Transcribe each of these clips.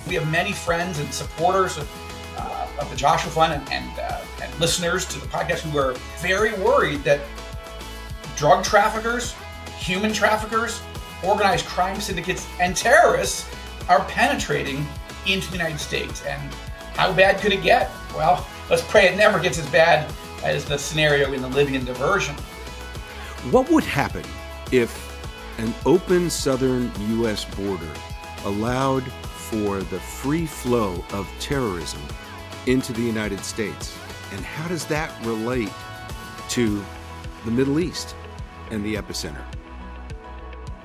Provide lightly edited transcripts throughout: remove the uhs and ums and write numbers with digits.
We have many friends and supporters of the Joshua Fund and listeners to the podcast who are very worried that drug traffickers, human traffickers, organized crime syndicates, and terrorists are penetrating into the United States. And how bad could it get? Well, let's pray it never gets as bad as the scenario in the Libyan diversion. What would happen if an open southern U.S. border allowed for the free flow of terrorism into the United States? And how does that relate to the Middle East and the Epicenter?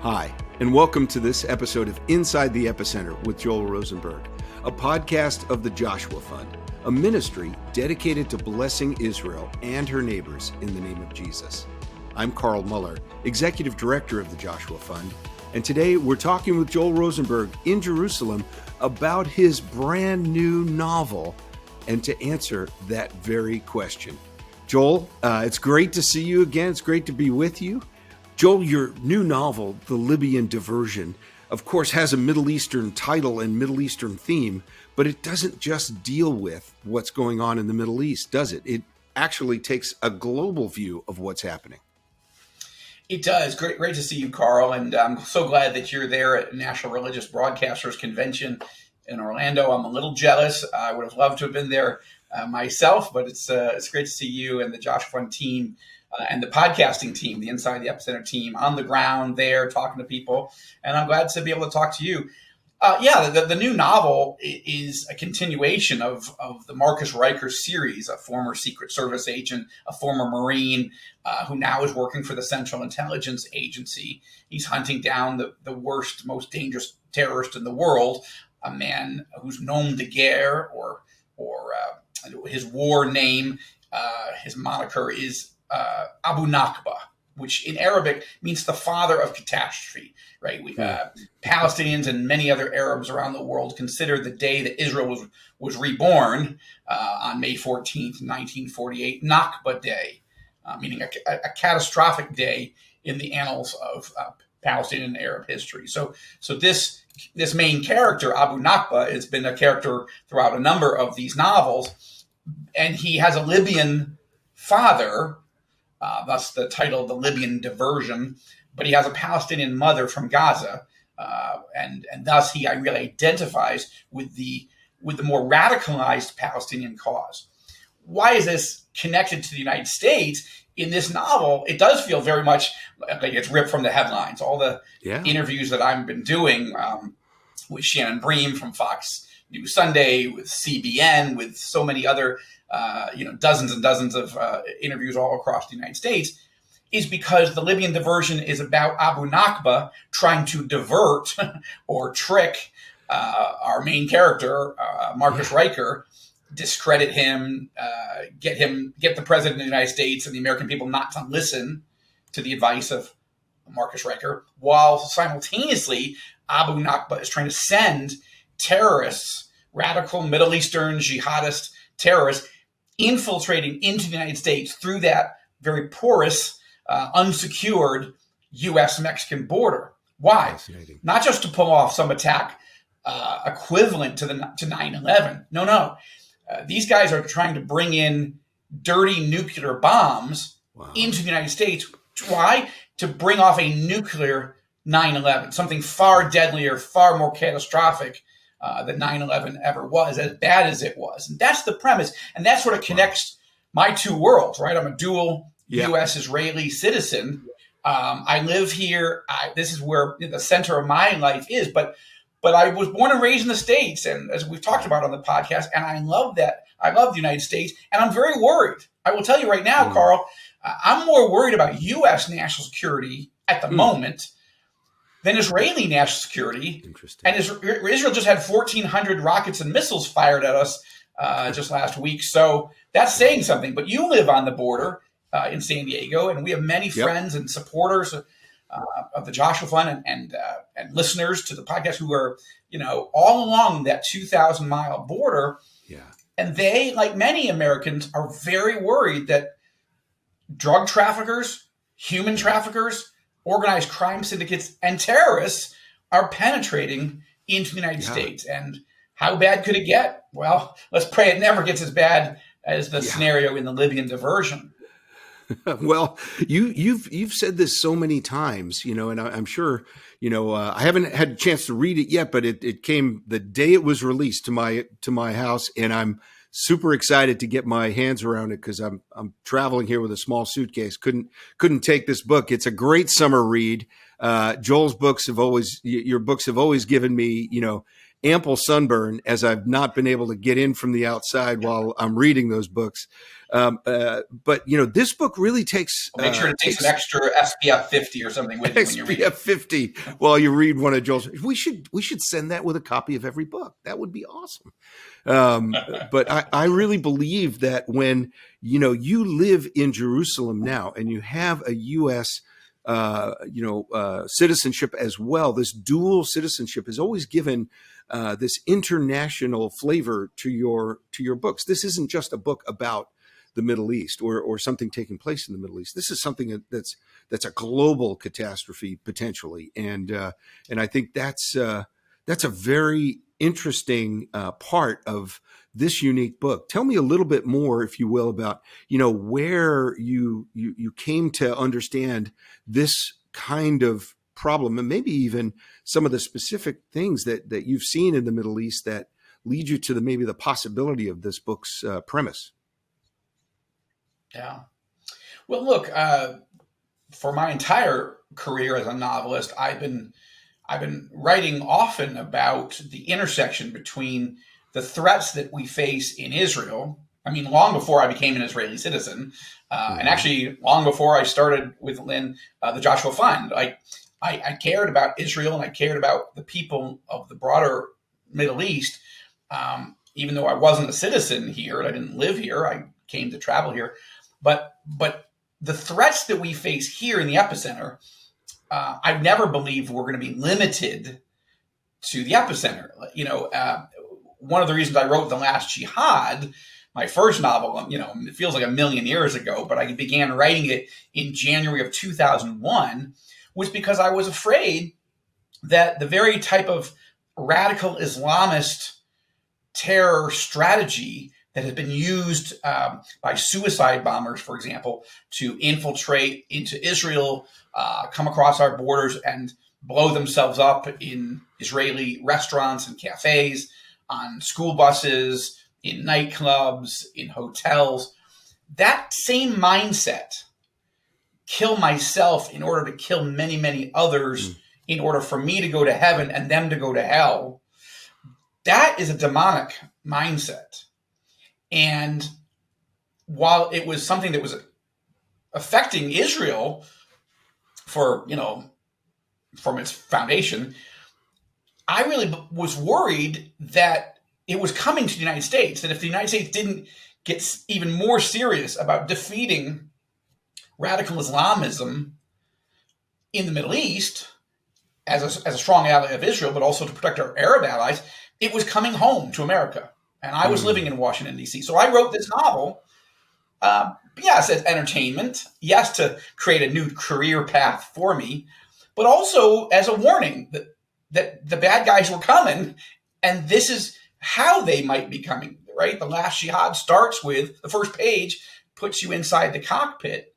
Hi, and welcome to this episode of Inside the Epicenter with Joel Rosenberg, a podcast of the Joshua Fund, a ministry dedicated to blessing Israel and her neighbors in the name of Jesus. I'm Carl Muller, Executive Director of the Joshua Fund, and today we're talking with Joel Rosenberg in Jerusalem about his brand new novel and to answer that very question. Joel, it's great to see you again. It's great to be with you. Joel, your new novel, The Libyan Diversion, of course, has a Middle Eastern title and Middle Eastern theme, but it doesn't just deal with what's going on in the Middle East, does it? It actually takes a global view of what's happening. It does. Great to see you, Carl. And I'm so glad that you're there at National Religious Broadcasters Convention in Orlando. I'm a little jealous. I would have loved to have been there myself, but it's great to see you and the Joshua Fund team and the podcasting team, the Inside the Epicenter team, on the ground there talking to people. And I'm glad to be able to talk to you. The new novel is a continuation of the Marcus Reicher series, a former Secret Service agent, a former Marine who now is working for the Central Intelligence Agency. He's hunting down the worst, most dangerous terrorist in the world, a man whose nom de guerre or his war name, his moniker is Abu Nakba, which in Arabic means the father of catastrophe, right? Palestinians and many other Arabs around the world consider the day that Israel was reborn on May 14th, 1948, Nakba Day, meaning a catastrophic day in the annals of Palestinian and Arab history. So this main character, Abu Nakba, has been a character throughout a number of these novels, and he has a Libyan father, thus the title, The Libyan Diversion, but he has a Palestinian mother from Gaza, and thus he really identifies with the more radicalized Palestinian cause. Why is this connected to the United States? In this novel, it does feel very much like it's ripped from the headlines. All the interviews that I've been doing with Shannon Bream from Fox News Sunday, with CBN, with so many other dozens and dozens of interviews all across the United States, is because the Libyan diversion is about Abu Nakba trying to divert or trick our main character, Marcus Reicher, discredit him, get the president of the United States and the American people not to listen to the advice of Marcus Reicher, while simultaneously Abu Nakba is trying to send terrorists, radical Middle Eastern jihadist terrorists, infiltrating into the United States through that very porous, unsecured U.S.-Mexican border. Why? Not just to pull off some attack equivalent to 9/11. No. These guys are trying to bring in dirty nuclear bombs into the United States. Why? To bring off a nuclear 9/11, something far deadlier, far more catastrophic than 9/11 ever was, as bad as it was. And that's the premise. And that sort of connects my two worlds, right? I'm a dual U.S.-Israeli citizen. I live here. This is where the center of my life is. But I was born and raised in the States, and as we've talked about on the podcast, and I love that. I love the United States, and I'm very worried. I will tell you right now, Carl, I'm more worried about U.S. national security at the moment than Israeli national security. Interesting. And Israel just had 1,400 rockets and missiles fired at us just last week, so that's saying something. But you live on the border in San Diego, and we have many friends and supporters of the Joshua Fund and listeners to the podcast who are, all along that 2,000-mile border. Yeah. And they, like many Americans, are very worried that drug traffickers, human traffickers, organized crime syndicates, and terrorists are penetrating into the United States. And how bad could it get? Well, let's pray it never gets as bad as the Yeah. scenario in the Libyan diversion. Well, you've said this so many times, and I'm sure, I haven't had a chance to read it yet, but it came the day it was released to my house, and I'm super excited to get my hands around it because I'm traveling here with a small suitcase. Couldn't take this book. It's a great summer read. Joel's your books have always given me, ample sunburn as I've not been able to get in from the outside while I'm reading those books. But this book really takes. Well, make sure to take some extra SPF 50 or something with you when you read it. SPF 50 while you read one of Joel's. We should send that with a copy of every book. That would be awesome. But I really believe that when you live in Jerusalem now and you have a U.S. Citizenship as well, this dual citizenship has always given this international flavor to your books. This isn't just a book about the Middle East or something taking place in the Middle East. This is something that's a global catastrophe potentially, and I think that's a very interesting part of this unique book. Tell me a little bit more, if you will, about where you came to understand this kind of problem, and maybe even some of the specific things that you've seen in the Middle East that lead you to maybe the possibility of this book's premise. Yeah. Well, look, for my entire career as a novelist, I've been writing often about the intersection between the threats that we face in Israel. I mean, long before I became an Israeli citizen, and actually long before I started with Lynn, the Joshua Fund, I cared about Israel and I cared about the people of the broader Middle East. Even though I wasn't a citizen here and I didn't live here, I came to travel here. But the threats that we face here in the epicenter, I've never believed were going to be limited to the epicenter. One of the reasons I wrote The Last Jihad, my first novel, it feels like a million years ago, but I began writing it in January of 2001, was because I was afraid that the very type of radical Islamist terror strategy that has been used by suicide bombers, for example, to infiltrate into Israel, come across our borders and blow themselves up in Israeli restaurants and cafes, on school buses, in nightclubs, in hotels. That same mindset, kill myself in order to kill many, many others, in order for me to go to heaven and them to go to hell, that is a demonic mindset. And while it was something that was affecting Israel from its foundation, I really was worried that it was coming to the United States, that if the United States didn't get even more serious about defeating radical Islamism in the Middle East as a strong ally of Israel, but also to protect our Arab allies, it was coming home to America. And I was living in Washington, D.C. So I wrote this novel, yes, as entertainment, yes, to create a new career path for me, but also as a warning that the bad guys were coming, and this is how they might be coming, right? The Last Jihad starts with, the first page puts you inside the cockpit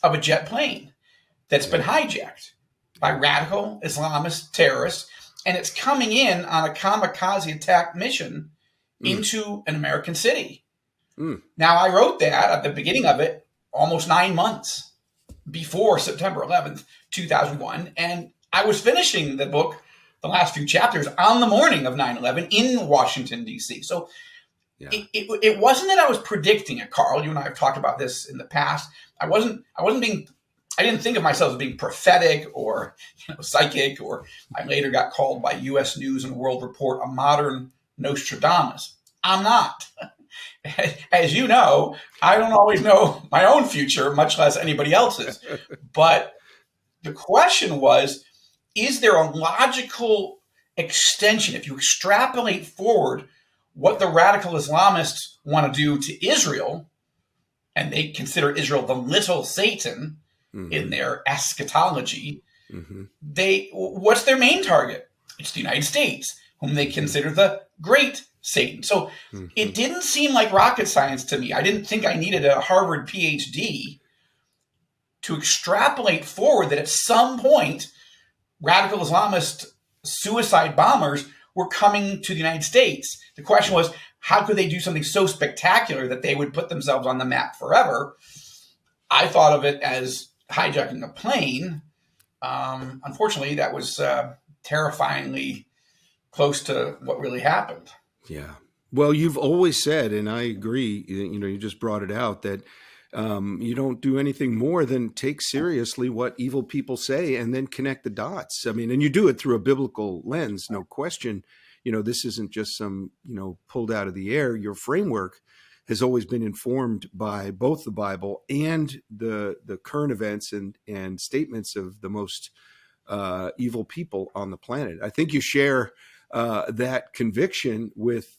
of a jet plane that's been hijacked by radical Islamist terrorists, and it's coming in on a kamikaze attack mission into an American city. Now, I wrote that at the beginning of it almost 9 months before September 11th, 2001. And I was finishing the book, the last few chapters, on the morning of 9/11 in Washington, D.C. So it wasn't that I was predicting it, Carl. You and I have talked about this in the past. I didn't think of myself as being prophetic or psychic, or I later got called by U.S. News and World Report a modern Nostradamus. I'm not. As you know, I don't always know my own future, much less anybody else's. But the question was, is there a logical extension, if you extrapolate forward what the radical Islamists want to do to Israel, and they consider Israel the little Satan in their eschatology, what's their main target? It's the United States. whom they consider the great Satan. So it didn't seem like rocket science to me. I didn't think I needed a Harvard PhD to extrapolate forward that at some point, radical Islamist suicide bombers were coming to the United States. The question was, how could they do something so spectacular that they would put themselves on the map forever? I thought of it as hijacking a plane. Unfortunately, that was terrifyingly close to what really happened. Yeah. Well, you've always said, and I agree, you just brought it out, that you don't do anything more than take seriously what evil people say and then connect the dots. I mean, and you do it through a biblical lens, no question. This isn't just some, pulled out of the air. Your framework has always been informed by both the Bible and the current events and statements of the most evil people on the planet. I think you share that conviction with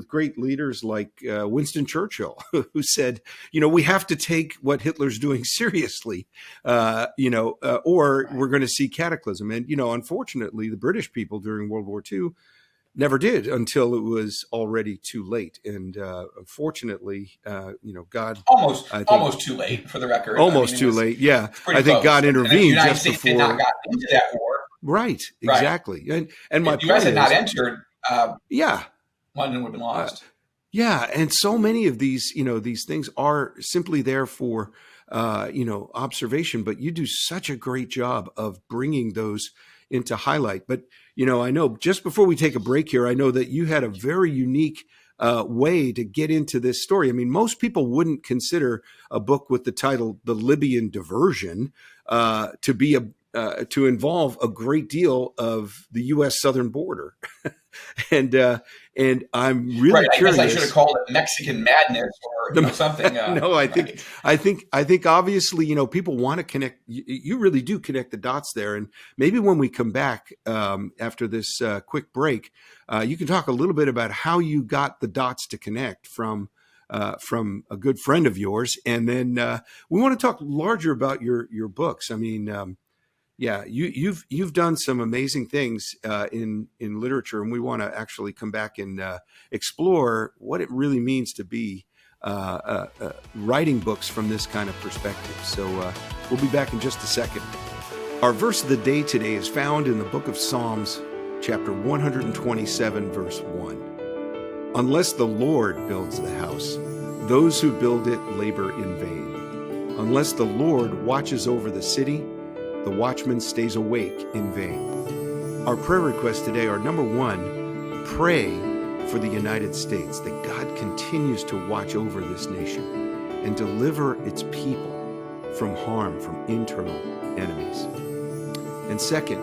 great leaders like Winston Churchill, who said, we have to take what Hitler's doing seriously, or we're going to see cataclysm. And, unfortunately, the British people during World War II never did until it was already too late. And unfortunately, God almost too late, for the record. Almost too late. Yeah, I think close. God intervened and the United just States before. Did not got into that war. Right. Exactly. Right. And my if the U.S. point had not is, entered, London would have been lost. Yeah, and so many of these, these things are simply there for, observation. But you do such a great job of bringing those into highlight. But I know just before we take a break here, I know that you had a very unique way to get into this story. I mean, most people wouldn't consider a book with the title "The Libyan Diversion" to be to involve a great deal of the U.S. southern border, and I'm really curious. I guess I should have called it Mexican Madness or something. No, I think obviously, people want to connect. You really do connect the dots there, and maybe when we come back after this quick break, you can talk a little bit about how you got the dots to connect from a good friend of yours, and then we want to talk larger about your books. I mean. Yeah, you've done some amazing things in literature, and we want to actually come back and explore what it really means to be writing books from this kind of perspective. So we'll be back in just a second. Our verse of the day today is found in the book of Psalms, chapter 127, verse 1. Unless the Lord builds the house, those who build it labor in vain. Unless the Lord watches over the city, the watchman stays awake in vain. Our prayer requests today are, number one, pray for the United States, that God continues to watch over this nation and deliver its people from harm from internal enemies. And second,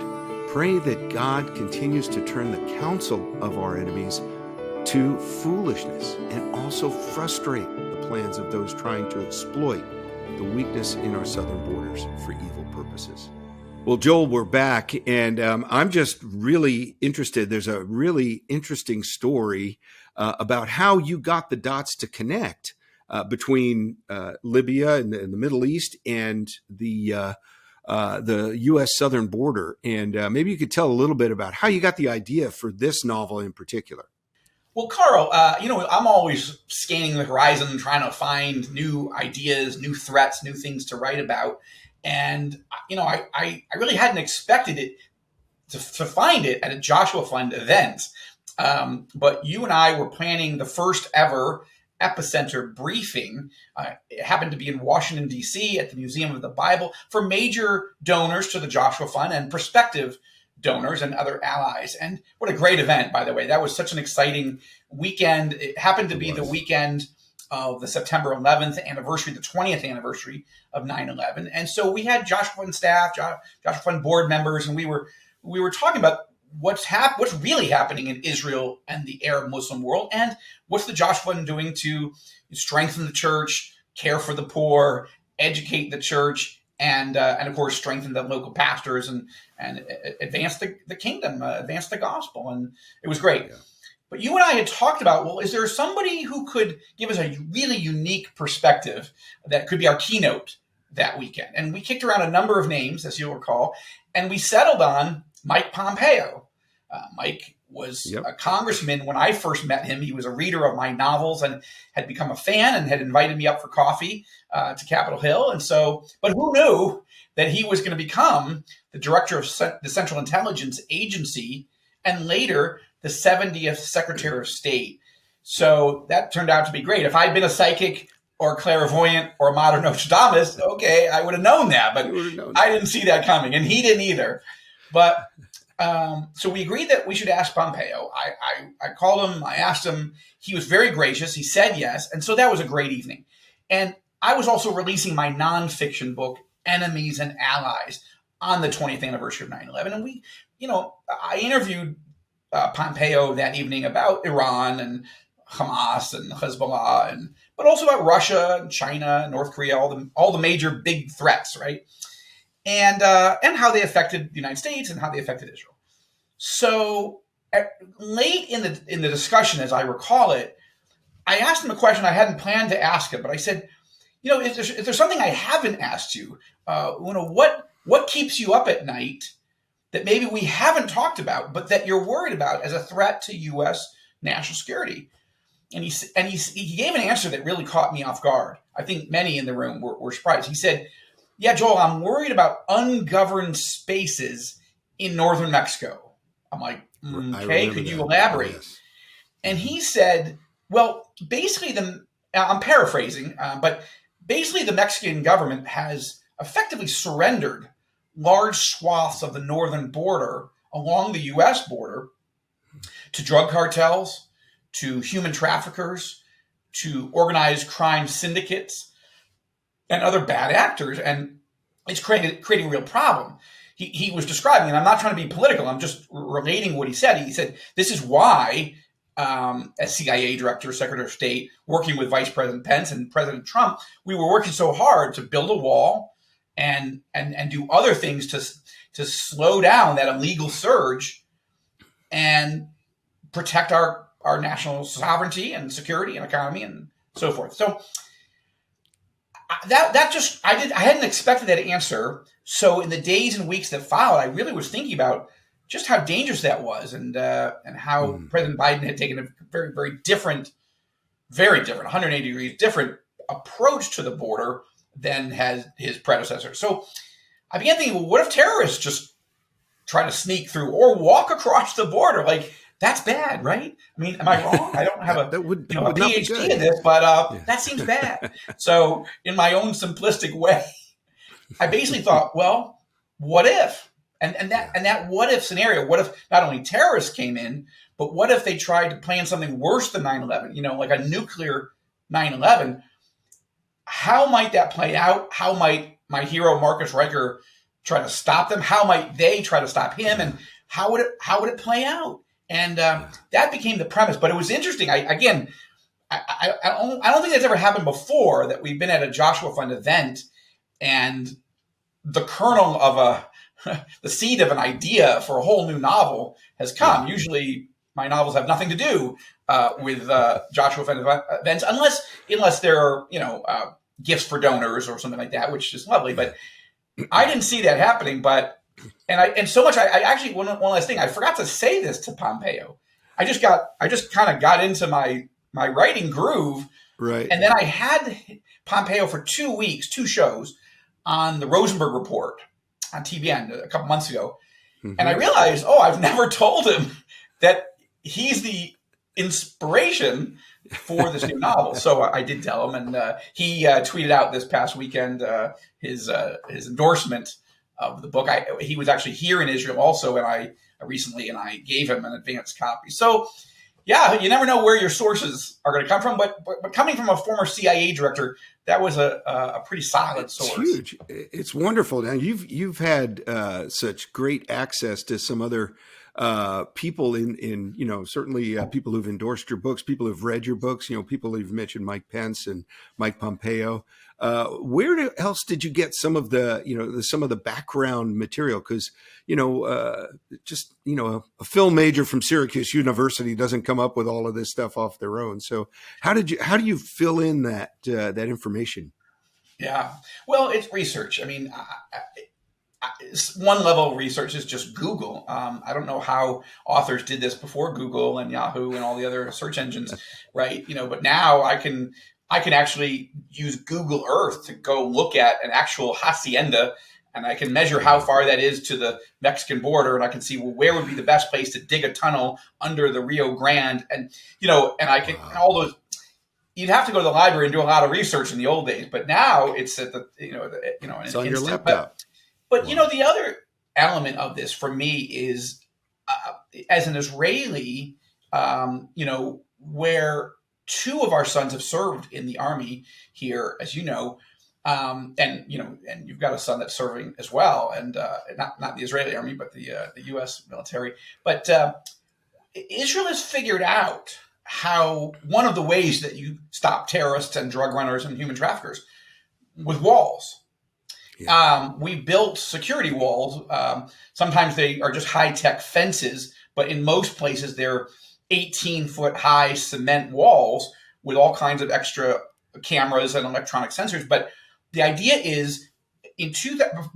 pray that God continues to turn the counsel of our enemies to foolishness and also frustrate the plans of those trying to exploit the weakness in our southern borders for evil purposes. Well, Joel, we're back, and I'm just really interested. There's a really interesting story about how you got the dots to connect between Libya and the Middle East and the U.S. southern border. And maybe you could tell a little bit about how you got the idea for this novel in particular. Well, Carl, I'm always scanning the horizon, trying to find new ideas, new threats, new things to write about. And, I really hadn't expected it to find it at a Joshua Fund event. But you and I were planning the first ever Epicenter briefing. It happened to be in Washington, D.C. at the Museum of the Bible for major donors to the Joshua Fund and prospective donors and other allies. And what a great event, by the way. That was such an exciting weekend. It happened to be the weekend of the September 11th anniversary, the 20th anniversary of 9/11. And so we had Joshua Fund staff, Joshua Fund board members, and we were talking about what's really happening in Israel and the Arab Muslim world, and what's the Joshua Fund doing to strengthen the church, care for the poor, educate the church, and of course strengthen the local pastors and advance the kingdom, advance the gospel. And it was great. Yeah. But you and I had talked about, well, is there somebody who could give us a really unique perspective that could be our keynote that weekend? And we kicked around a number of names, as you'll recall, and we settled on Mike Pompeo. Mike was Yep. a congressman when I first met him. He was a reader of my novels and had become a fan and had invited me up for coffee to Capitol Hill. And so, but who knew that he was going to become the director of the Central Intelligence Agency and later the 70th Secretary of State. So that turned out to be great. If I'd been a psychic or a clairvoyant or a modern Nostradamus, okay, I would have known that, but I didn't see that coming, and he didn't either. But so we agreed that we should ask Pompeo. I called him, I asked him. He was very gracious. He said yes, and so that was a great evening. And I was also releasing my nonfiction book, Enemies and Allies, on the 20th anniversary of 9/11. And we, I interviewed Pompeo that evening about Iran and Hamas and Hezbollah, but also about Russia and China, North Korea, all the major big threats, right? And how they affected the United States and how they affected Israel. So late in the discussion, as I recall it, I asked him a question I hadn't planned to ask him, but I said, if there's something I haven't asked you, what keeps you up at night that maybe we haven't talked about, but that you're worried about as a threat to U.S. national security? And he gave an answer that really caught me off guard. I think many in the room were surprised. He said, "Yeah, Joel, I'm worried about ungoverned spaces in northern Mexico." I'm like, okay, could you elaborate? Yes. And he said, well, basically I'm paraphrasing, but basically the Mexican government has effectively surrendered large swaths of the northern border along the U.S. border to drug cartels, to human traffickers, to organized crime syndicates, and other bad actors. And it's creating a real problem. He was describing, and I'm not trying to be political, I'm just relating what he said. He said, this is why, as CIA director, Secretary of State, working with Vice President Pence and President Trump, we were working so hard to build a wall and do other things to slow down that illegal surge and protect our national sovereignty and security and economy and so forth. So I hadn't expected that answer. So in the days and weeks that followed, I really was thinking about just how dangerous that was, and how President Biden had taken a very, very different, 180 degrees different approach to the border than has his predecessor. So I began thinking, well, what if terrorists just try to sneak through or walk across the border? Like, that's bad, right? I mean, am I wrong? I don't have a PhD in this, but that seems bad. So in my own simplistic way, I basically thought, well, what if? And that what if scenario, what if not only terrorists came in, but what if they tried to plan something worse than 9/11, like a nuclear 9/11? How might that play out? How might my hero Marcus Riker try to stop them? How might they try to stop him? And how would it play out? And that became the premise. But it was interesting. I don't think that's ever happened before, that we've been at a Joshua Fund event and the kernel of the seed of an idea for a whole new novel has come. Usually my novels have nothing to do with Joshua Fund events, unless there are, gifts for donors or something like that, which is lovely. But I didn't see that happening. And so much, I actually, one last thing, I forgot to say this to Pompeo. I just kind of got into my writing groove. Right. And then I had Pompeo for 2 weeks, 2 shows on the Rosenberg Report on TBN a couple months ago. Mm-hmm. And I realized, I've never told him that he's the inspiration for this new novel. So I did tell him, and he tweeted out this past weekend his endorsement of the book. He was actually here in Israel also, and I gave him an advance copy. So yeah, you never know where your sources are going to come from, but coming from a former CIA director, that was a pretty solid source. It's huge. It's wonderful. Now you've had such great access to some other people in certainly people who've endorsed your books, people who've read your books, people who've mentioned Mike Pence and Mike Pompeo. Where else did you get some of the background material? Because a film major from Syracuse University doesn't come up with all of this stuff off their own. So how do you fill in that information? Yeah, well, it's research. I mean, one level of research is just Google. I don't know how authors did this before Google and Yahoo and all the other search engines, right? But now I can actually use Google Earth to go look at an actual hacienda, and I can measure how far that is to the Mexican border, and I can see, well, where would be the best place to dig a tunnel under the Rio Grande, and and I can and all those. You'd have to go to the library and do a lot of research in the old days, but now it's at the it's on your laptop. But the other element of this for me is, as an Israeli, where two of our sons have served in the army here, as you know, and you've got a son that's serving as well, and not the Israeli army, but the U.S. military. But Israel has figured out how one of the ways that you stop terrorists and drug runners and human traffickers with walls. Yeah. We built security walls. Sometimes they are just high-tech fences, but in most places they're 18-foot high cement walls with all kinds of extra cameras and electronic sensors. But the idea is,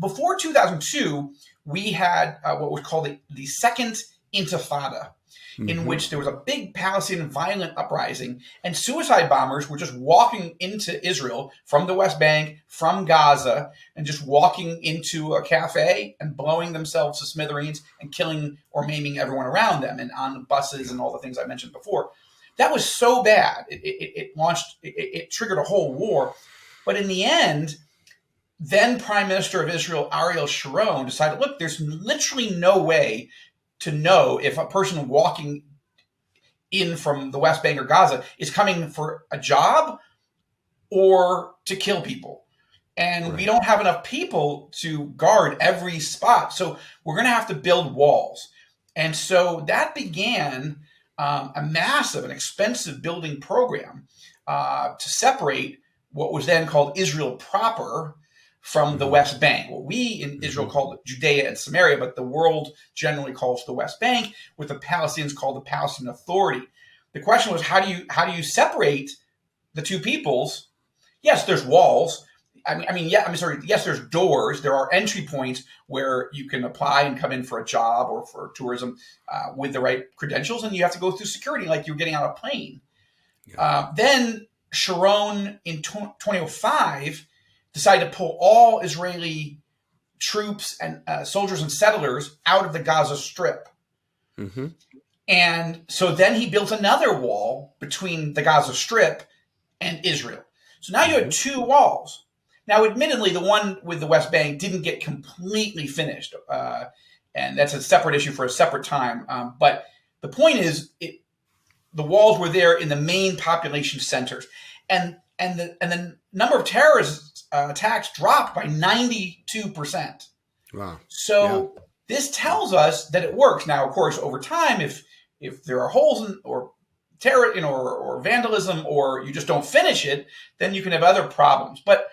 before 2002, we had what was called the Second Intifada, in which there was a big Palestinian violent uprising, and suicide bombers were just walking into Israel from the West Bank, from Gaza, and just walking into a cafe and blowing themselves to smithereens and killing or maiming everyone around them, and on the buses and all the things I mentioned before. That was so bad. It triggered a whole war. But in the end, then Prime Minister of Israel, Ariel Sharon, decided, look, there's literally no way to know if a person walking in from the West Bank or Gaza is coming for a job or to kill people. And right. We don't have enough people to guard every spot. So we're going to have to build walls. And so that began a massive and expensive building program to separate what was then called Israel proper from the West Bank. What we in Israel call Judea and Samaria, but the world generally calls the West Bank, with the Palestinians called the Palestinian Authority. The question was, how do you separate the two peoples? Yes, there's walls. Yes, there's doors. There are entry points where you can apply and come in for a job or for tourism with the right credentials, and you have to go through security like you're getting on a plane. Yeah. Then Sharon in 2005 decided to pull all Israeli troops and soldiers and settlers out of the Gaza Strip. Mm-hmm. And so then he built another wall between the Gaza Strip and Israel. So now you had two walls. Now, admittedly, the one with the West Bank didn't get completely finished. And that's a separate issue for a separate time. But the point is, the walls were there in the main population centers. And the number of terrorist attacks dropped by 92%. Wow. So this tells us that it works. Now, of course, over time, if there are holes or terror, or vandalism, or you just don't finish it, then you can have other problems. But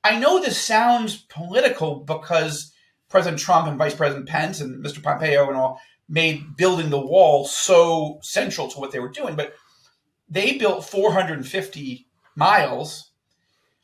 I know this sounds political because President Trump and Vice President Pence and Mr. Pompeo and all made building the wall so central to what they were doing. But they built 450 miles,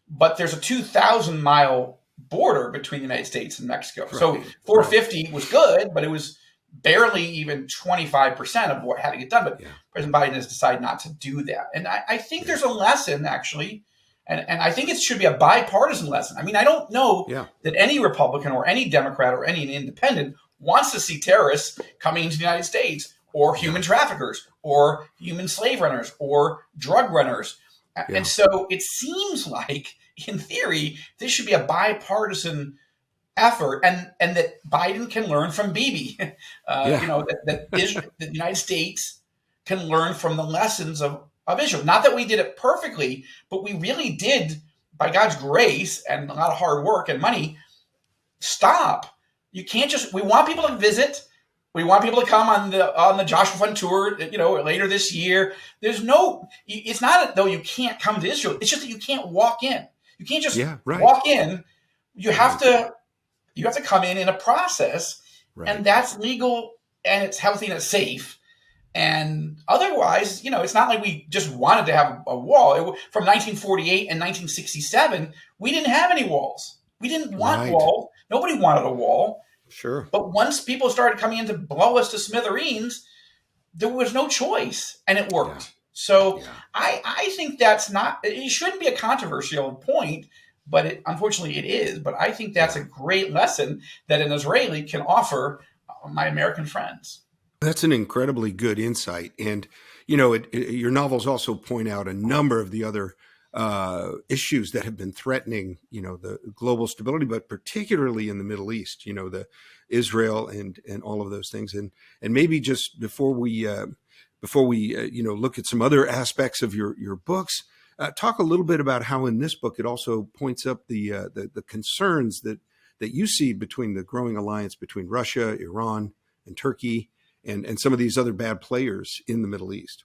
but there's a 2,000-mile border between the United States and Mexico. Right. So 450 was good, but it was barely even 25% of what had to get done. But President Biden has decided not to do that. And I think there's a lesson, actually, and I think it should be a bipartisan lesson. I mean, I don't know that any Republican or any Democrat or any independent wants to see terrorists coming into the United States, or human traffickers, or human slave runners, or drug runners. Yeah. And so it seems like, in theory, this should be a bipartisan effort, and that Biden can learn from Bibi. That the United States can learn from the lessons of Israel. Not that we did it perfectly, but we really did, by God's grace and a lot of hard work and money, stop. You can't just, we want people to visit. We want people to come on the Joshua Fund tour, later this year. It's not though you can't come to Israel. It's just that you can't walk in. You can't just walk in. You have to come in a process, and that's legal, and it's healthy, and it's safe. And otherwise, it's not like we just wanted to have a wall. From 1948 and 1967, we didn't have any walls. We didn't want walls. Nobody wanted a wall. Sure. But once people started coming in to blow us to smithereens, there was no choice, and it Yeah. worked. So Yeah. I think that's not, it shouldn't be a controversial point, but unfortunately it is. But I think that's Yeah. a great lesson that an Israeli can offer my American friends. That's an incredibly good insight. And, your novels also point out a number of the other issues that have been threatening, the global stability, but particularly in the Middle East, the Israel and all of those things. And maybe just before we look at some other aspects of your books, talk a little bit about how in this book it also points up the concerns that you see between the growing alliance between Russia, Iran, and Turkey, and some of these other bad players in the Middle East.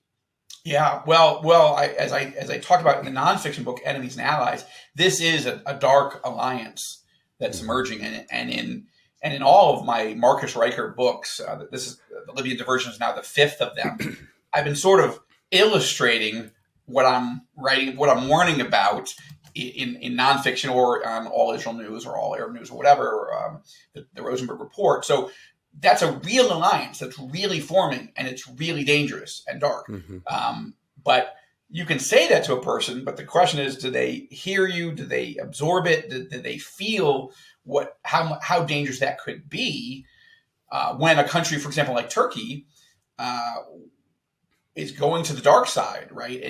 Yeah, as I talked about in the nonfiction book, Enemies and Allies, this is a dark alliance that's emerging, and in all of my Marcus Riker books, this is the Libyan diversion is now the fifth of them. I've been sort of illustrating what I'm writing, what I'm warning about in nonfiction or on All Israel News or All Arab News or whatever, the Rosenberg report. So that's a real alliance that's really forming, and it's really dangerous and dark. But you can say that to a person, but the question is, do they hear you? Do they absorb it? Do they feel how dangerous that could be when a country, for example, like Turkey, is going to the dark side, right?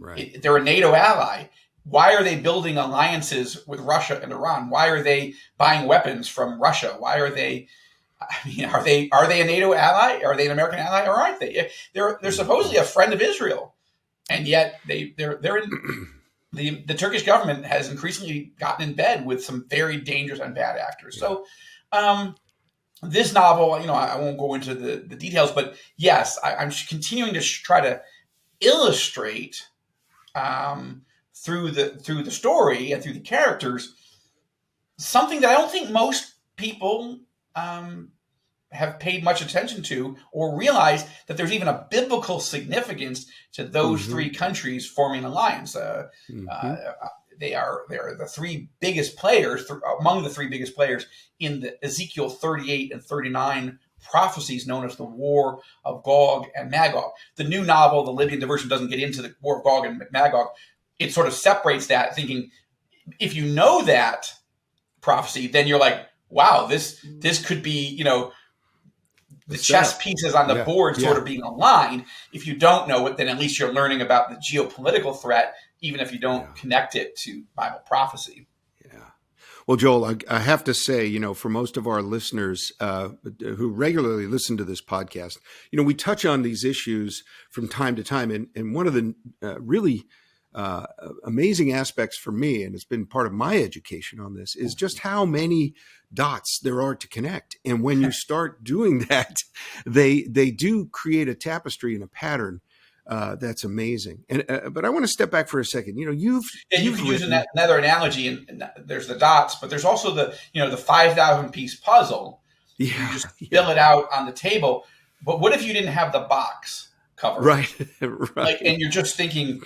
Right. They're a NATO ally. Why are they building alliances with Russia and Iran? Why are they buying weapons from Russia? Why are they? I mean, are they a NATO ally? Are they an American ally, or aren't they? They're supposedly a friend of Israel, and yet they're in the Turkish government has increasingly gotten in bed with some very dangerous and bad actors. So, this novel, I won't go into the details, but yes, I'm continuing to try to illustrate through the story and through the characters something that I don't think most people have paid much attention to or realize that there's even a biblical significance to those three countries forming an alliance. They're the three biggest players, among the three biggest players in the Ezekiel 38 and 39 prophecies known as the War of Gog and Magog. The new novel, The Libyan Diversion, doesn't get into the War of Gog and Magog. It sort of separates that, thinking if you know that prophecy, then you're like, wow, this could be, the chess pieces on the board sort of being aligned. If you don't know it, then at least you're learning about the geopolitical threat, even if you don't connect it to Bible prophecy. Yeah. Well, Joel, I have to say, for most of our listeners who regularly listen to this podcast, we touch on these issues from time to time. And one of the really amazing aspects for me, and it's been part of my education on this, is just how many dots there are to connect. And when you start doing that, they do create a tapestry and a pattern that's amazing. And but I want to step back for a second. You could use another analogy, and there's the dots, but there's also the 5,000 piece puzzle. You just fill it out on the table. But what if you didn't have the box cover? Right. And you're just thinking,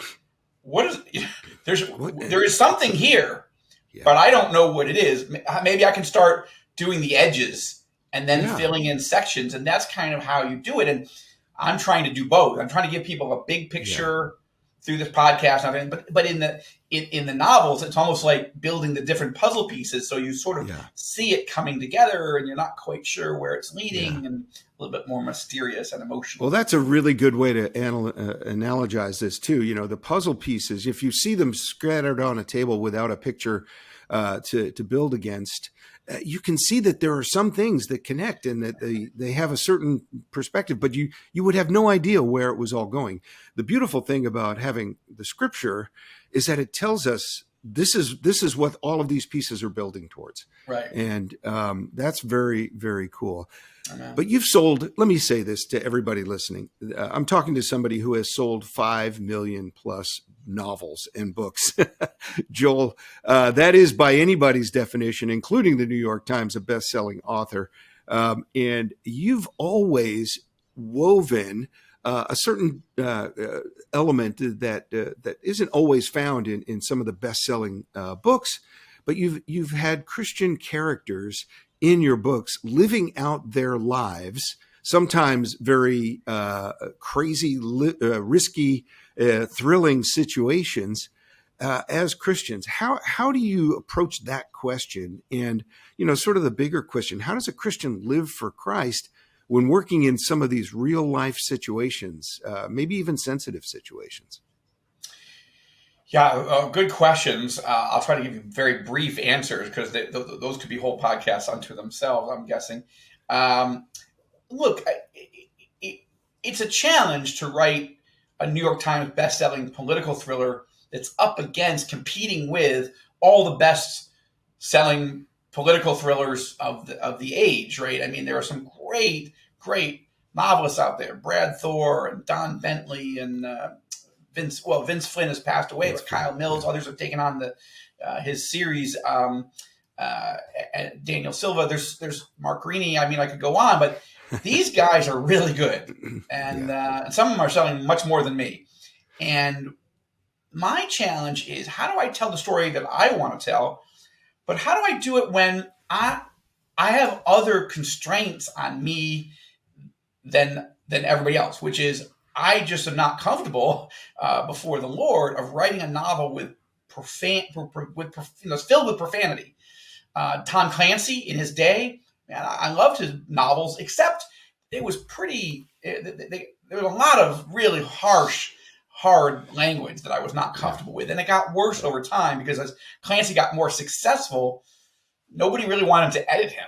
there is something here, but I don't know what it is. Maybe I can start doing the edges and then filling in sections, and that's kind of how you do it. And I'm trying to do both. I'm trying to give people a big picture through this podcast, but in the novels, it's almost like building the different puzzle pieces. So you sort of see it coming together, and you're not quite sure where it's leading, and a little bit more mysterious and emotional. Well, that's a really good way to analogize this too. The puzzle pieces, if you see them scattered on a table without a picture to build against, you can see that there are some things that connect and that they have a certain perspective, but you would have no idea where it was all going. The beautiful thing about having the scripture is that it tells us this is what all of these pieces are building towards. Right. And that's very, very cool. Amen. But you've sold, let me say this to everybody listening. I'm talking to somebody who has sold 5 million plus novels and books. Joel, that is by anybody's definition, including the New York Times, a best-selling author. And you've always woven a certain element that isn't always found in some of the best-selling books, but you've had Christian characters in your books living out their lives, sometimes very crazy, risky, thrilling situations as Christians. How do you approach that question? And, sort of the bigger question, how does a Christian live for Christ when working in some of these real life situations, maybe even sensitive situations? Yeah, good questions. I'll try to give you very brief answers because those could be whole podcasts unto themselves, I'm guessing. Look, it's a challenge to write a New York Times best-selling political thriller that's up against, competing with all the best-selling political thrillers of the age, right? I mean, there are some great novelists out there, Brad Thor and Don Bentley and Vince Flynn has passed away, but Kyle Mills, others have taken on his series. Daniel Silva, there's Mark Greaney. I mean, I could go on, but these guys are really good, and some of them are selling much more than me. And my challenge is, how do I tell the story that I want to tell, but how do I do it when I have other constraints on me than everybody else, which is I just am not comfortable before the Lord of writing a novel with filled with profanity. Tom Clancy in his day, man, I loved his novels, except it was there was a lot of really hard language that I was not comfortable with. And it got worse over time because as Clancy got more successful, nobody really wanted to edit him.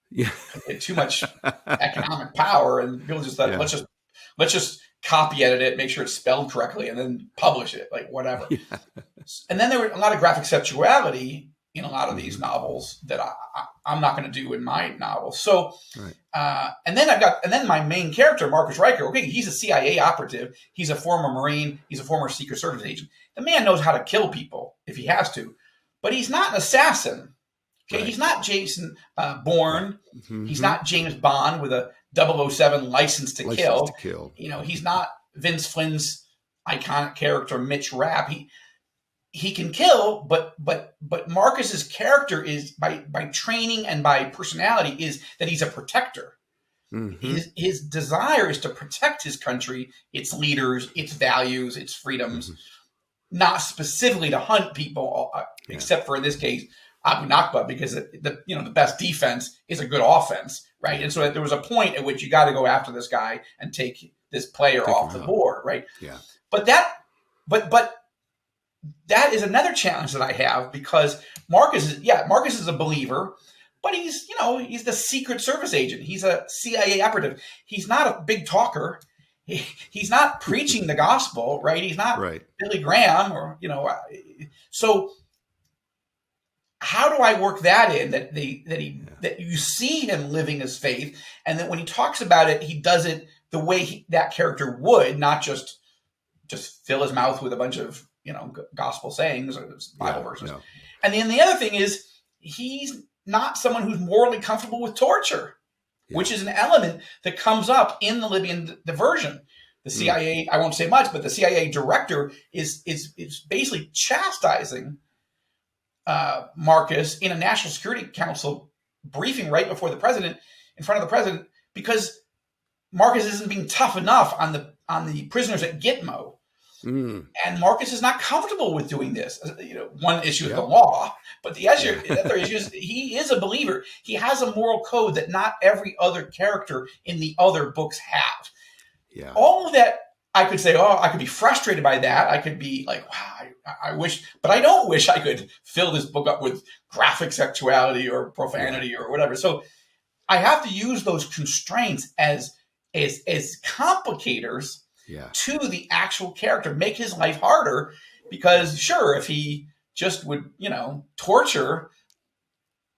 Yeah. He had too much economic power, and people just thought, let's just copy edit it, make sure it's spelled correctly, and then publish it, like whatever. Yeah. And then there were a lot of graphic sexuality in a lot of these novels that I'm not going to do in my novels. So, and then my main character, Marcus Riker. Okay, he's a CIA operative. He's a former Marine. He's a former Secret Service agent. The man knows how to kill people if he has to, but he's not an assassin. Okay, he's not Jason Bourne. Mm-hmm. He's not James Bond with a 007 license to kill. He's not Vince Flynn's iconic character, Mitch Rapp. He can kill, but Marcus's character is by training and by personality is that he's a protector. Mm-hmm. His desire is to protect his country, its leaders, its values, its freedoms, not specifically to hunt people, except for in this case Abu Nakba, because the best defense is a good offense, right? And so there was a point at which you got to go after this guy and take this player off the board, right? Yeah. But that is another challenge that I have, because Marcus is a believer, but he's the Secret Service agent. He's a CIA operative. He's not a big talker. He's not preaching the gospel, right? He's not Billy Graham so how do I work that in that you see him living his faith, and that when he talks about it, he does it the way that character would, not just fill his mouth with a bunch of gospel sayings or Bible verses. No. And then the other thing is, he's not someone who's morally comfortable with torture, which is an element that comes up in the Libyan diversion. The CIA, I won't say much, but the CIA director is basically chastising Marcus in a National Security Council briefing right before the president, in front of the president, because Marcus isn't being tough enough on the prisoners at Gitmo. And Marcus is not comfortable with doing this. One issue is the law, but the other issue is he is a believer. He has a moral code that not every other character in the other books have. Yeah. All of that, I could say, I could be frustrated by that. I could be like, wow, I wish, but I don't wish I could fill this book up with graphic sexuality or profanity or whatever. So I have to use those constraints as complicators to the actual character, make his life harder, because sure, if he just would, torture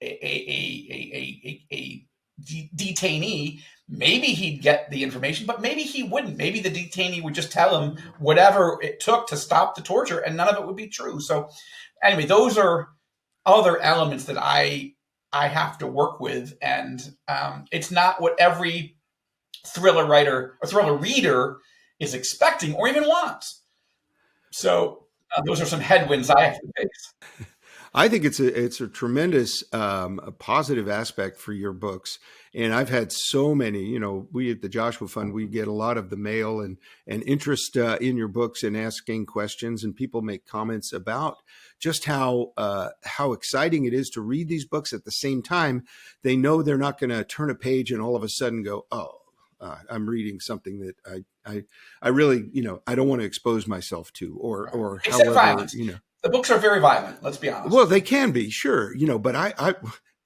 a detainee, maybe he'd get the information, but maybe he wouldn't. Maybe the detainee would just tell him whatever it took to stop the torture, and none of it would be true. So anyway, those are other elements that I have to work with, and it's not what every thriller writer or thriller reader is expecting or even wants. So those are some headwinds I have to face. I think it's a tremendous a positive aspect for your books. And I've had so many, we at the Joshua Fund, we get a lot of the mail and interest in your books and asking questions, and people make comments about just how exciting it is to read these books. At the same time, they know they're not going to turn a page and all of a sudden go, oh, I'm reading something that I really, I don't want to expose myself to, or Except however, violence. The books are very violent. Let's be honest. Well, they can be, sure, but I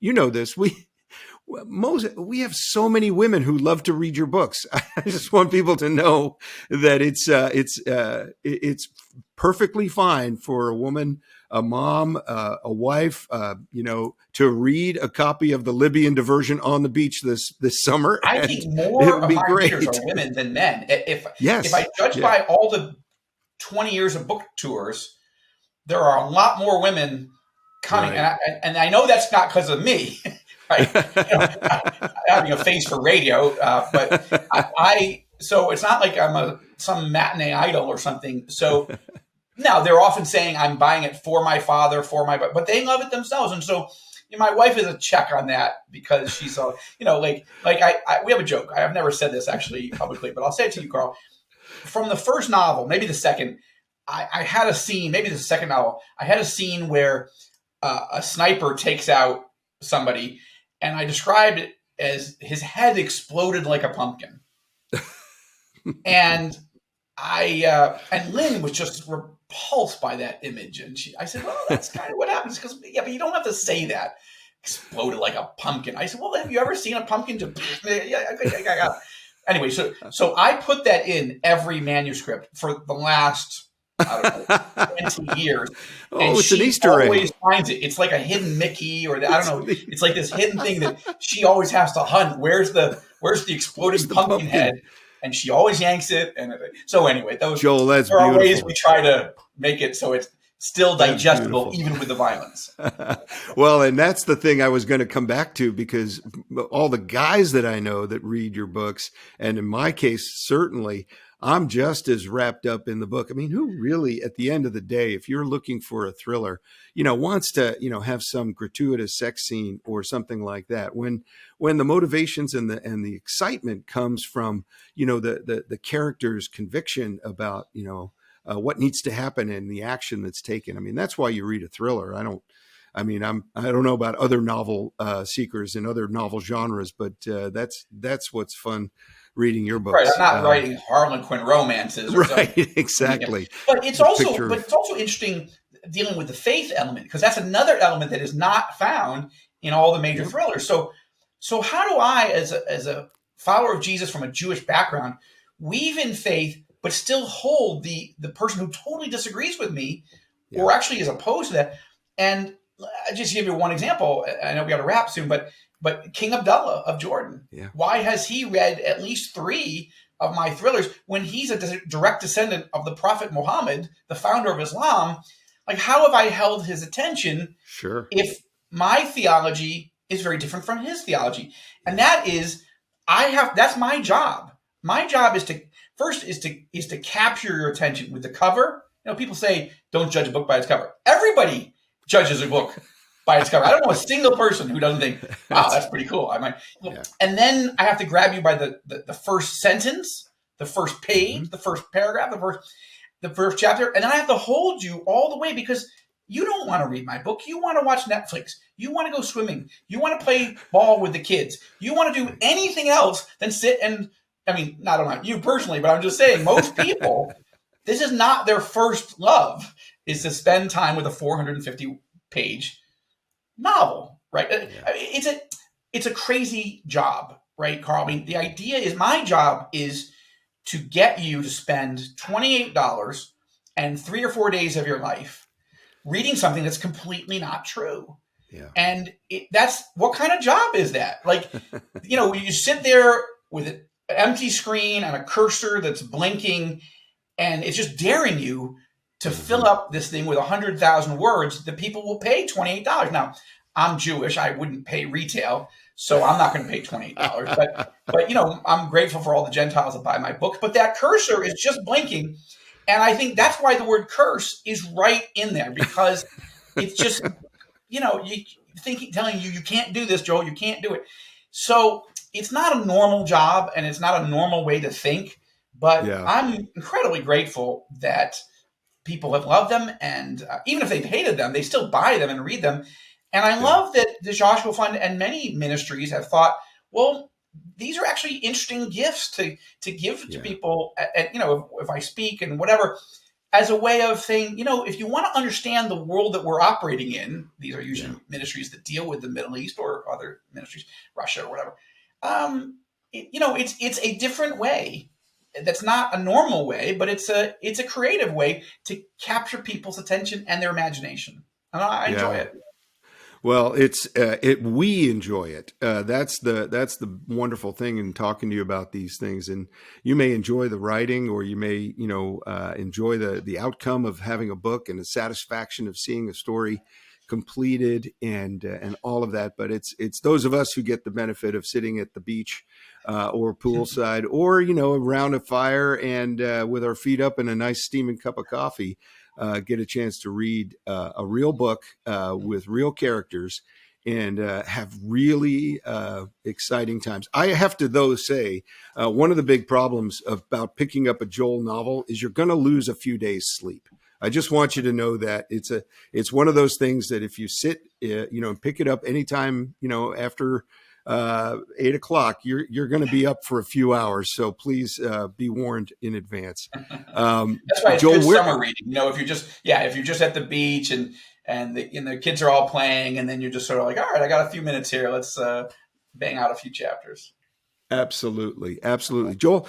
this, we have so many women who love to read your books. I just want people to know that it's perfectly fine for a woman, a mom, a wife, to read a copy of The Libyan Diversion on the beach this summer. I think more of my readers are women than men. If I judge by all the 20 years of book tours, there are a lot more women coming, right. and I know that's not because of me, right? Having a face for radio, but so it's not like I'm some matinee idol or something. So now they're often saying I'm buying it for my father, but they love it themselves, and so my wife is a check on that because she's so we have a joke. I have never said this actually publicly, but I'll say it to you, Carl. From the first novel, maybe the second. I had a scene, maybe the second novel, I had a scene where a sniper takes out somebody, and I described it as his head exploded like a pumpkin. And and Lynn was just repulsed by that image. And I said, well, that's kind of what happens. Because, but you don't have to say that. Exploded like a pumpkin. I said, well, have you ever seen a pumpkin just... Anyway, so I put that in every manuscript for the last... I don't know, 20 years. And it's an Easter egg. She always finds it. It's like a hidden Mickey, or I don't know. It's like this hidden thing that she always has to hunt. Where's the exploding pumpkin head? And she always yanks it. And so anyway, Joel, that's there beautiful. are ways we try to make it so it's still digestible, even with the violence. Well, and that's the thing I was going to come back to, because all the guys that I know that read your books, and in my case, certainly, I'm just as wrapped up in the book. I mean, who really, at the end of the day, if you're looking for a thriller, wants to, have some gratuitous sex scene or something like that, when the motivations and the excitement comes from, the character's conviction about, what needs to happen and the action that's taken. I mean, that's why you read a thriller. I don't know about other novel seekers and other novel genres, but that's what's fun reading your books. Right, I'm not writing Harlequin romances. Or right, something. Exactly. But it's also interesting dealing with the faith element, because that's another element that is not found in all the major thrillers. So how do I, as a follower of Jesus from a Jewish background, weave in faith but still hold the person who totally disagrees with me, or actually is opposed to that? And I'll just give you one example. I know we got to wrap soon, but King Abdullah of Jordan, why has he read at least 3 of my thrillers when he's a direct descendant of the Prophet Muhammad, the founder of Islam? Like, how have I held his attention if my theology is very different from his theology? And that is, that's my job. My job is to capture your attention with the cover. People say, don't judge a book by its cover. Everybody judges a book by its cover. I don't know a single person who doesn't think, wow, that's pretty cool. And then I have to grab you by the first sentence, the first page, the first paragraph, the first chapter. And then I have to hold you all the way, because you don't want to read my book. You want to watch Netflix. You want to go swimming. You want to play ball with the kids. You want to do anything else than sit and, not you personally, but I'm just saying, most people, this is not their first love, is to spend time with a 450-page novel, right? Yeah. It's a crazy job, right, Carl? The idea is, my job is to get you to spend $28 and 3 or 4 days of your life reading something that's completely not true. Yeah. And that's, what kind of job is that? Like, you sit there with an empty screen and a cursor that's blinking, and it's just daring you to fill up this thing with 100,000 words that people will pay $28. Now, I'm Jewish. I wouldn't pay retail, so I'm not going to pay $28. But I'm grateful for all the Gentiles that buy my books. But that cursor is just blinking. And I think that's why the word curse is right in there, because it's just telling you can't do this, Joel, you can't do it. So it's not a normal job and it's not a normal way to think, but Yeah. I'm incredibly grateful that people have loved them. And even if they've hated them, they still buy them and read them. And I Yeah. love that the Joshua Fund and many ministries have thought, well, these are actually interesting gifts to give to people. And, if I speak and whatever, as a way of saying, if you want to understand the world that we're operating in, these are usually ministries that deal with the Middle East or other ministries, Russia or whatever. It's a different way. That's not a normal way, but it's a creative way to capture people's attention and their imagination, and I enjoy it. Well, we enjoy it. That's the wonderful thing in talking to you about these things. And you may enjoy the writing, or you may enjoy the outcome of having a book and the satisfaction of seeing a story completed and all of that. But it's those of us who get the benefit of sitting at the beach or poolside, or around a fire and with our feet up and a nice steaming cup of coffee. Get a chance to read a real book with real characters and have really exciting times. I have to, though, say one of the big problems about picking up a Joel novel is you're going to lose a few days' sleep. I just want you to know that it's one of those things that if you sit, and pick it up anytime, after 8 o'clock, you're going to be up for a few hours. So please be warned in advance. That's why it's Joel, good summer reading. If you're just at the beach and the kids are all playing, and then you're just sort of like, all right, I got a few minutes here. Let's bang out a few chapters. Absolutely. Joel,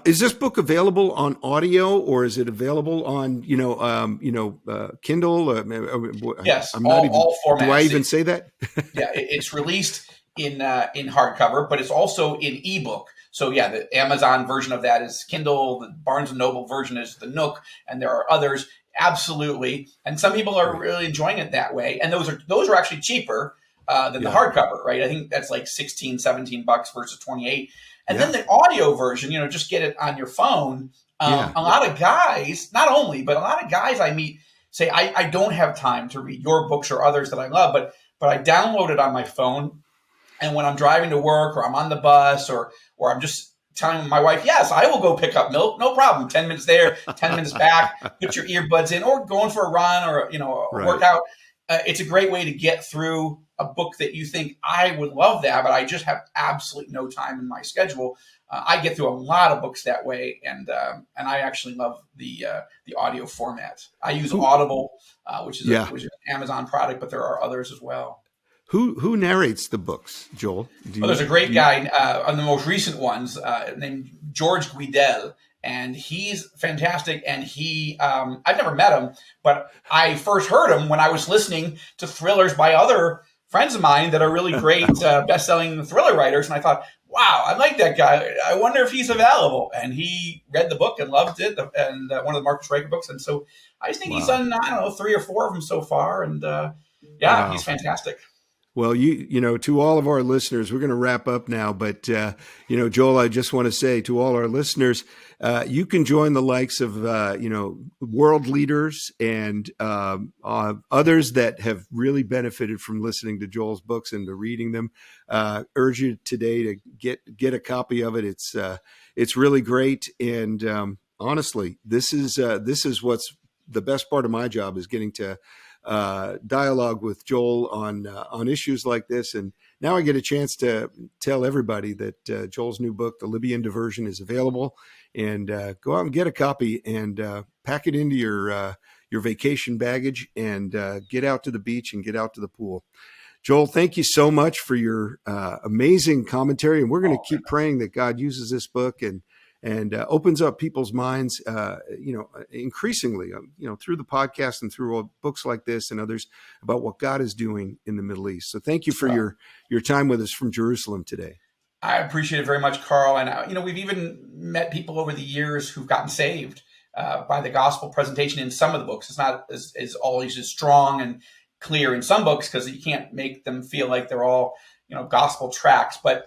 is this book available on audio, or is it available on, Kindle? Yes, I'm all formats. Do I even say that? Yeah, it's released in hardcover, but it's also in ebook. So yeah, the Amazon version of that is Kindle. The Barnes and Noble version is the Nook, and there are others. Absolutely, and some people are really enjoying it that way. And those are actually cheaper than the hardcover, right? I think that's like $16, $17 versus 28. And then the audio version, just get it on your phone. A lot of guys, not only, but a lot of guys I meet say, I don't have time to read your books or others that I love, but I download it on my phone. And when I'm driving to work, or I'm on the bus, or I'm just telling my wife, yes, I will go pick up milk, no problem. 10 minutes there, 10 minutes back, put your earbuds in, or going for a run, or a workout. It's a great way to get through a book that you think, I would love that, but I just have absolutely no time in my schedule. I get through a lot of books that way, and I actually love the audio format. I use Audible, which is an Amazon product, but there are others as well. Who narrates the books, Joel? There's a great guy on the most recent ones named George Guidel, and he's fantastic. And I've never met him, but I first heard him when I was listening to thrillers by other friends of mine that are really great best-selling thriller writers. And I thought, wow, I like that guy. I wonder if he's available. And he read the book and loved it, and one of the Marcus Raker books. And so I just think he's done, 3 or 4 of them so far. And he's fantastic. Well, to all of our listeners, we're going to wrap up now. But, Joel, I just want to say to all our listeners, you can join the likes of, world leaders and others that have really benefited from listening to Joel's books and to reading them. Urge you today to get a copy of it. It's really great. And honestly, this is what's the best part of my job, is getting to dialogue with Joel on issues like this. And now I get a chance to tell everybody that Joel's new book, The Libyan Diversion, is available, and go out and get a copy and pack it into your vacation baggage and get out to the beach and get out to the pool. Joel, thank you so much for your amazing commentary. And we're going to keep praying that God uses this book and opens up people's minds, increasingly, through the podcast and through books like this and others, about what God is doing in the Middle East. So thank you for your time with us from Jerusalem today. I appreciate it very much, Carl. And, we've even met people over the years who've gotten saved by the gospel presentation in some of the books. It's not as always as strong and clear in some books, because you can't make them feel like they're all, gospel tracts. But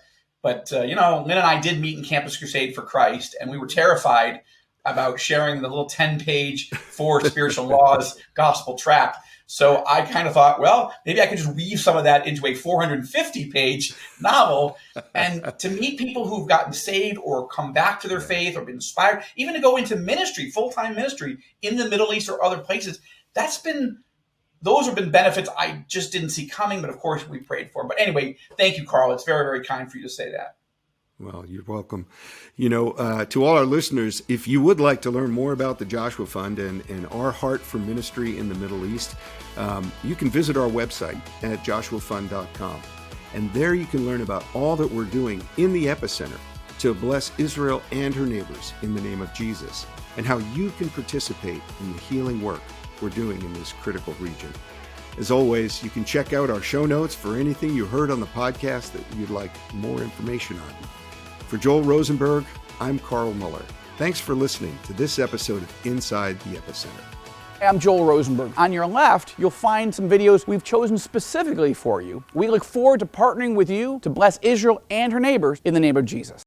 Lynn and I did meet in Campus Crusade for Christ, and we were terrified about sharing the little 10-page 4 spiritual laws gospel tract. So I kind of thought, well, maybe I could just weave some of that into a 450-page novel. And to meet people who've gotten saved or come back to their faith or been inspired, even to go into ministry, full-time ministry in the Middle East or other places, those have been benefits I just didn't see coming, but of course we prayed for. But anyway, thank you, Carl. It's very, very kind for you to say that. Well, you're welcome. To all our listeners, if you would like to learn more about the Joshua Fund and our heart for ministry in the Middle East, you can visit our website at joshuafund.com. And there you can learn about all that we're doing in the Epicenter to bless Israel and her neighbors in the name of Jesus, and how you can participate in the healing work we're doing in this critical region. As always, you can check out our show notes for anything you heard on the podcast that you'd like more information on. For Joel Rosenberg, I'm Carl Muller. Thanks for listening to this episode of Inside the Epicenter. I'm Joel Rosenberg. On your left, you'll find some videos we've chosen specifically for you. We look forward to partnering with you to bless Israel and her neighbors in the name of Jesus.